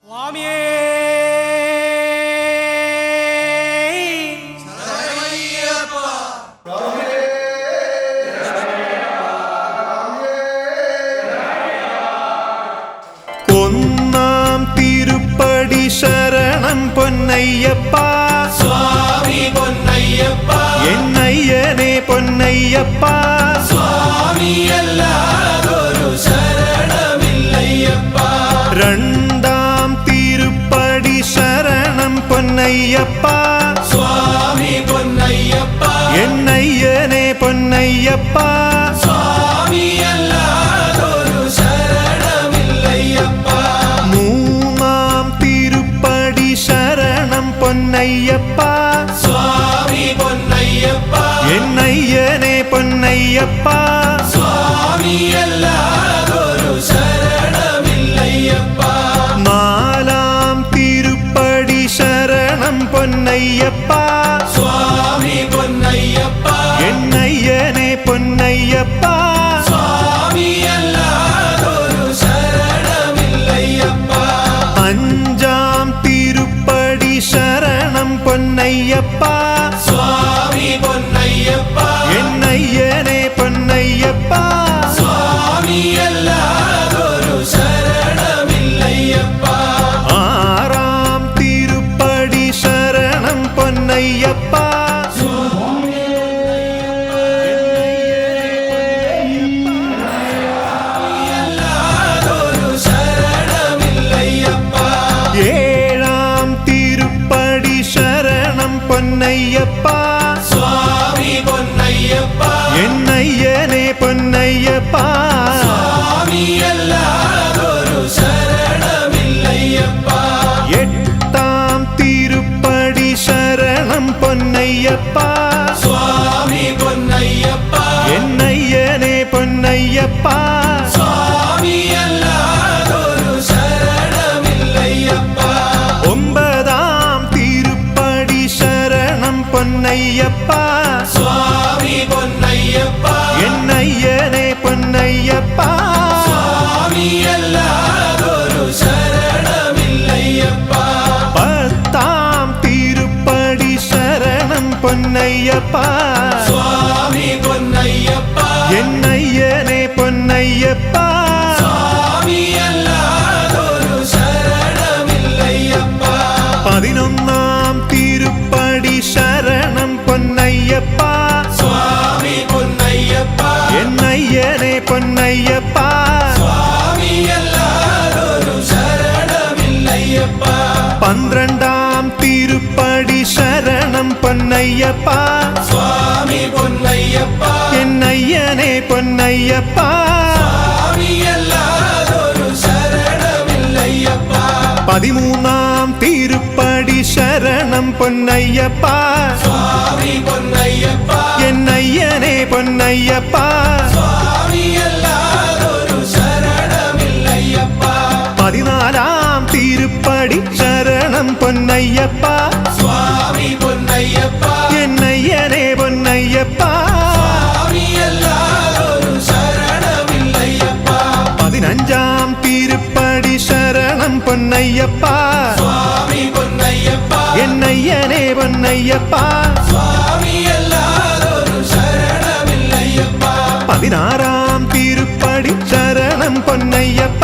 சுவாமியே ഒന്നാം തിരുപ്പടി ശരണം പൊന്നയ്യപ്പ சுவாமி பொன்னையப்பா എന്നയ്യനെ പൊന്നയ്യപ്പ சுவாமி அல்லாதொரு சரணமில்லையப்பா രണ്ടാം തിരുപ്പടി ശരണം പൊന്നയ്യപ്പ சுவாமி பொன்னையப்பா എന്നയ്യനെ പൊന്നയ്യപ്പ சுவாமி அல்லாதொரு சரணமில்லையப்பா മൂന്നാം തിരുപ്പടി ശരണം പൊന്നയ്യപ്പ சுவாமி பொன்னையப்பா എന്നയ്യനെ പൊന്നയ്യപ്പ சுவாமி அல்லாதொரு சரணமில்லையப்பா നാലാം തിരുപ്പടി ശരണം പൊന്നയ്യപ്പ சுவாமி பொன்னையப்பா എന്നയ്യനെ പൊന്നയ്യപ്പ சுவாமி அல்லாதொரு சரணமில்லையப்பா അഞ്ചാം തിരുപ്പടി ശരണം പൊന്നയ്യപ്പ சுவாமி பொன்னையப்பா എന്നയ്യനെ പൊന്നയ്യപ്പ சுவாமி அல்லாதொரு சரணமில்லையப்பா ആറാം തിരുപ്പടി ശരണം പൊന്നയ്യപ്പ அல்லாதொரு சரணமில்லையப்பா ഏഴാം തിരുപ്പടി ശരണം പൊന്നയ്യപ്പ சுவாமி பொன்னையப்பா എന്നയ്യനെ പൊന്നയ്യപ്പ சுவாமி அல்லாதொரு சரணமில்லையப்பா എട്ടാം തിരുപ്പടി ശരണം പൊന്നയ്യപ്പ சுவாமி பொன்னையப்பா എന്നയ്യനെ പൊന്നയ്യപ്പ சுவாமி அல்லாதொரு சரணமில்லையப்பா ഒമ്പതാം തിരുപ്പടി ശരണം പൊന്നയ്യപ്പ சுவாமி பொன்னையப்பா എന്നയ്യനെ പൊന്നയ്യപ്പ சுவாமி அல்லாதொரு சரணமில்லையப்பா പത്താം തിരുപ്പടി ശരണം പൊന്നയ്യപ്പ சுவாமி பொன்னையப்பா എന്നയ്യനെ പൊന്നയ്യപ്പ சுவாமி அல்லாதொரு சரணமில்லையப்பா പതിനൊന്നാം തിരുപ്പടി ശരണം പൊന്നയ്യപ്പ சுவாமி பொன்னையப்பா എന്നയ്യനെ പൊന്നയ്യപ്പ சுவாமி அல்லாதொரு சரணமில்லையப்பா പന്ത്രണ്ടാം തിരുപ്പടി ശരണം പൊന്നയ്യപ്പ சுவாமி பொன்னையப்பா എന്നയ്യനെ പൊന്നയ്യപ്പ சுவாமி அல்லாதொரு சரணமில்லையப்பா പതിമൂന്നാം തിരുപ്പടി ശരണം പൊന്നയ്യപ്പ சுவாமி பொன்னையப்பா എന്നയ്യനെ പൊന്നയ്യപ്പ சுவாமி அல்லாதொரு சரணமில்லையப்பா പതിനാലാം തിരുപ്പടി ശരണം പൊന്നയ്യപ്പ சுவாமி பொன்னையப்பா എന്നയ്യനെ പൊന്നയ്യപ്പ சுவாமி அல்லாதொரு சரணமில்லையப்பா പതിനഞ്ചാം തിരുപ്പടി ശരണം പൊന്നയ്യപ്പ சுவாமி பொன்னையப்பா എന്നയ്യനെ പൊന്നയ്യപ്പ சுவாமி அல்லாதொரு சரணமில்லையப்பா പതിനാറാം തിരുപ്പടി ശരണം പൊന്നയ്യപ്പ